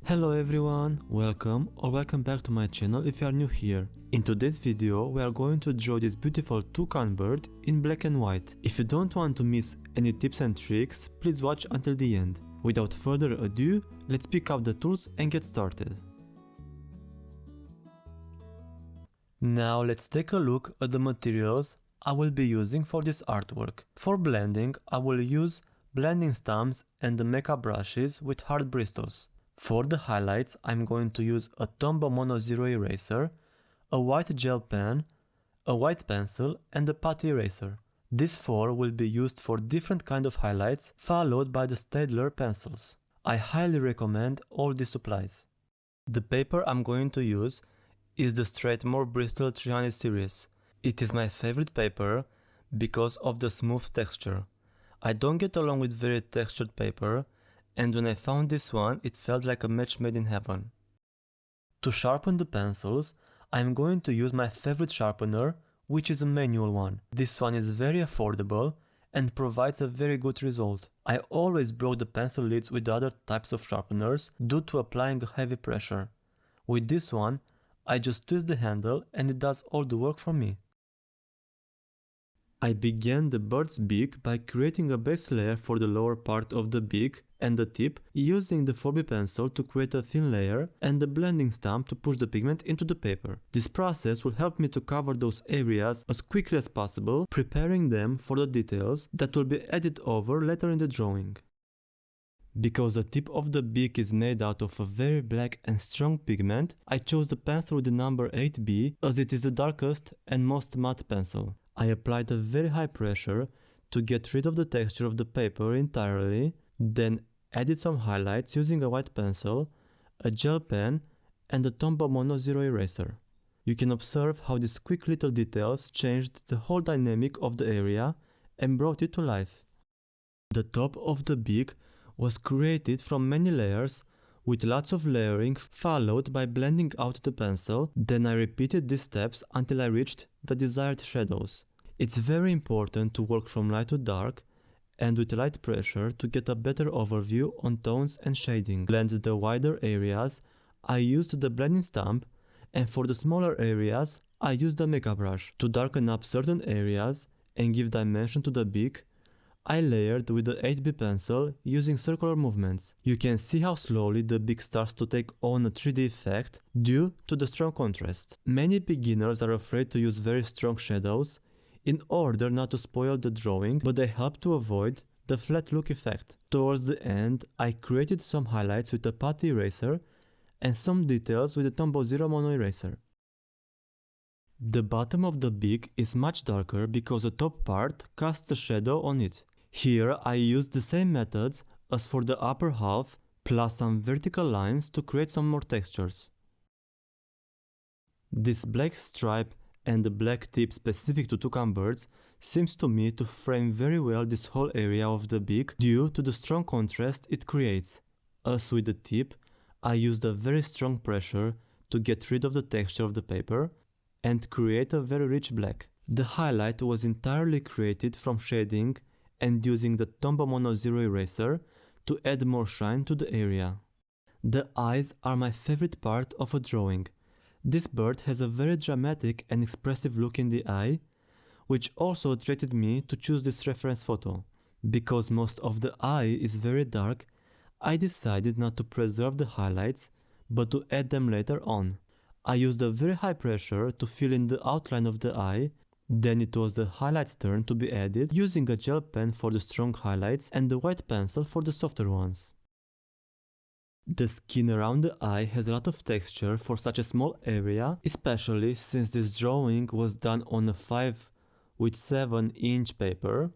Hello everyone, welcome back to my channel if you are new here. In today's video we are going to draw this beautiful toucan bird in black and white. If you don't want to miss any tips and tricks, please watch until the end. Without further ado, let's pick up the tools and get started. Now let's take a look at the materials I will be using for this artwork. For blending, I will use blending stumps and the makeup brushes with hard bristles. For the highlights, I'm going to use a Tombow Mono Zero eraser, a white gel pen, a white pencil and a putty eraser. These four will be used for different kind of highlights, followed by the Staedtler pencils. I highly recommend all these supplies. The paper I'm going to use is the Straightmore Bristol 300 series. It is my favorite paper because of the smooth texture. I don't get along with very textured paper, and when I found this one, it felt like a match made in heaven. To sharpen the pencils, I am going to use my favorite sharpener, which is a manual one. This one is very affordable and provides a very good result. I always broke the pencil lids with other types of sharpeners due to applying a heavy pressure. With this one, I just twist the handle and it does all the work for me. I began the bird's beak by creating a base layer for the lower part of the beak and the tip, using the 4B pencil to create a thin layer and the blending stump to push the pigment into the paper. This process will help me to cover those areas as quickly as possible, preparing them for the details that will be added over later in the drawing. Because the tip of the beak is made out of a very black and strong pigment, I chose the pencil with the number 8B as it is the darkest and most matte pencil. I applied a very high pressure to get rid of the texture of the paper entirely, then added some highlights using a white pencil, a gel pen and a Tombow Mono Zero eraser. You can observe how these quick little details changed the whole dynamic of the area and brought it to life. The top of the beak was created from many layers with lots of layering, followed by blending out the pencil. Then I repeated these steps until I reached the desired shadows. It's very important to work from light to dark and with light pressure to get a better overview on tones and shading. Blend the wider areas, I used the blending stump, and for the smaller areas I used the makeup brush. To darken up certain areas and give dimension to the beak, I layered with the 8B pencil using circular movements. You can see how slowly the beak starts to take on a 3D effect due to the strong contrast. Many beginners are afraid to use very strong shadows in order not to spoil the drawing, but they help to avoid the flat look effect. Towards the end, I created some highlights with a putty eraser and some details with a Tombow Zero Mono eraser. The bottom of the beak is much darker because the top part casts a shadow on it. Here I used the same methods as for the upper half, plus some vertical lines to create some more textures. This black stripe and the black tip specific to toucan birds seems to me to frame very well this whole area of the beak due to the strong contrast it creates. As with the tip, I used a very strong pressure to get rid of the texture of the paper and create a very rich black. The highlight was entirely created from shading and using the Tombow Mono Zero eraser to add more shine to the area. The eyes are my favorite part of a drawing. This bird has a very dramatic and expressive look in the eye, which also attracted me to choose this reference photo. Because most of the eye is very dark, I decided not to preserve the highlights, but to add them later on. I used a very high pressure to fill in the outline of the eye. Then it was the highlights' turn to be added, using a gel pen for the strong highlights and the white pencil for the softer ones. The skin around the eye has a lot of texture for such a small area, especially since this drawing was done on a 5/7" paper,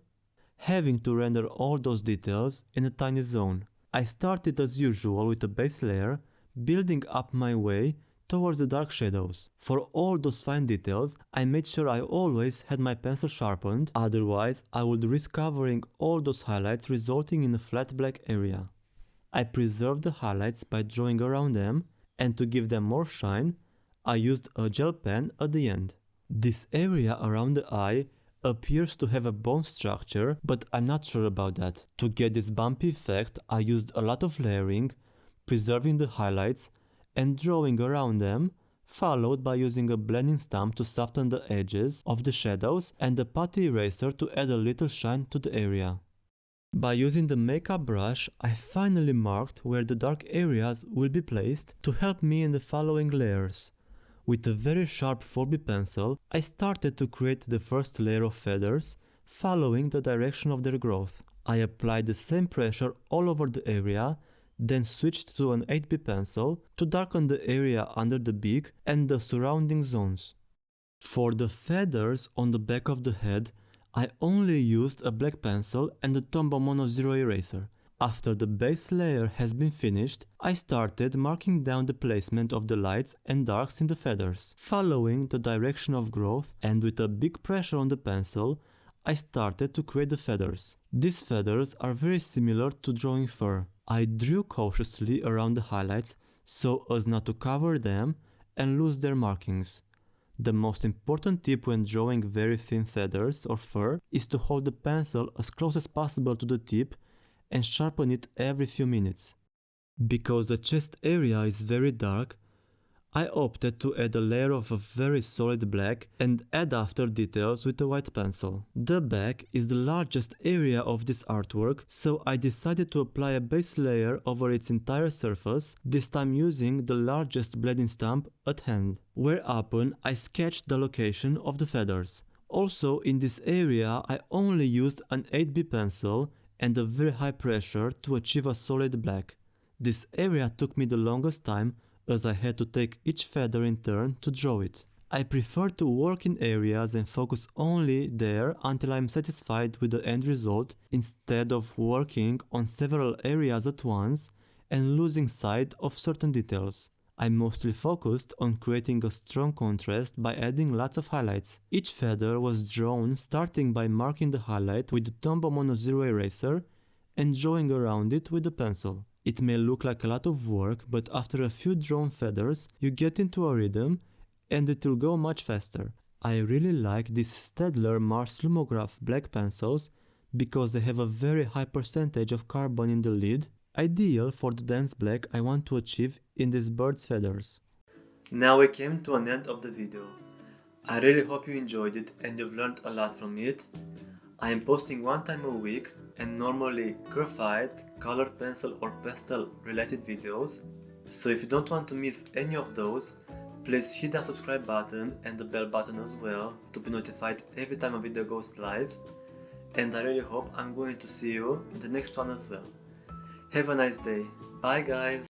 having to render all those details in a tiny zone. I started as usual with a base layer, building up my way towards the dark shadows. For all those fine details, I made sure I always had my pencil sharpened, otherwise I would risk covering all those highlights, resulting in a flat black area. I preserved the highlights by drawing around them, and to give them more shine, I used a gel pen at the end. This area around the eye appears to have a bone structure, but I'm not sure about that. To get this bumpy effect, I used a lot of layering, preserving the highlights and drawing around them, followed by using a blending stamp to soften the edges of the shadows and a putty eraser to add a little shine to the area. By using the makeup brush, I finally marked where the dark areas will be placed to help me in the following layers. With a very sharp 4B pencil, I started to create the first layer of feathers, following the direction of their growth. I applied the same pressure all over the area, then switched to an 8B pencil to darken the area under the beak and the surrounding zones. For the feathers on the back of the head, I only used a black pencil and a Tombow Mono 0 eraser. After the base layer has been finished, I started marking down the placement of the lights and darks in the feathers, following the direction of growth, and with a big pressure on the pencil, I started to create the feathers. These feathers are very similar to drawing fur. I drew cautiously around the highlights so as not to cover them and lose their markings. The most important tip when drawing very thin feathers or fur is to hold the pencil as close as possible to the tip and sharpen it every few minutes. Because the chest area is very dark, I opted to add a layer of a very solid black and add after details with a white pencil. The back is the largest area of this artwork, so I decided to apply a base layer over its entire surface, this time using the largest blending stamp at hand, whereupon I sketched the location of the feathers. Also in this area I only used an 8B pencil and a very high pressure to achieve a solid black. This area took me the longest time as I had to take each feather in turn to draw it. I prefer to work in areas and focus only there until I am satisfied with the end result, instead of working on several areas at once and losing sight of certain details. I mostly focused on creating a strong contrast by adding lots of highlights. Each feather was drawn starting by marking the highlight with the Tombow Mono 0 eraser and drawing around it with the pencil. It may look like a lot of work, but after a few drawn feathers, you get into a rhythm and it will go much faster. I really like these Staedtler Mars Lumograph black pencils because they have a very high percentage of carbon in the lid, ideal for the dense black I want to achieve in these bird's feathers. Now we came to an end of the video. I really hope you enjoyed it and you've learned a lot from it. I am posting one time a week and normally graphite, colored pencil or pastel related videos, so if you don't want to miss any of those, please hit that subscribe button and the bell button as well to be notified every time a video goes live, and I really hope I'm going to see you in the next one as well. Have a nice day. Bye guys!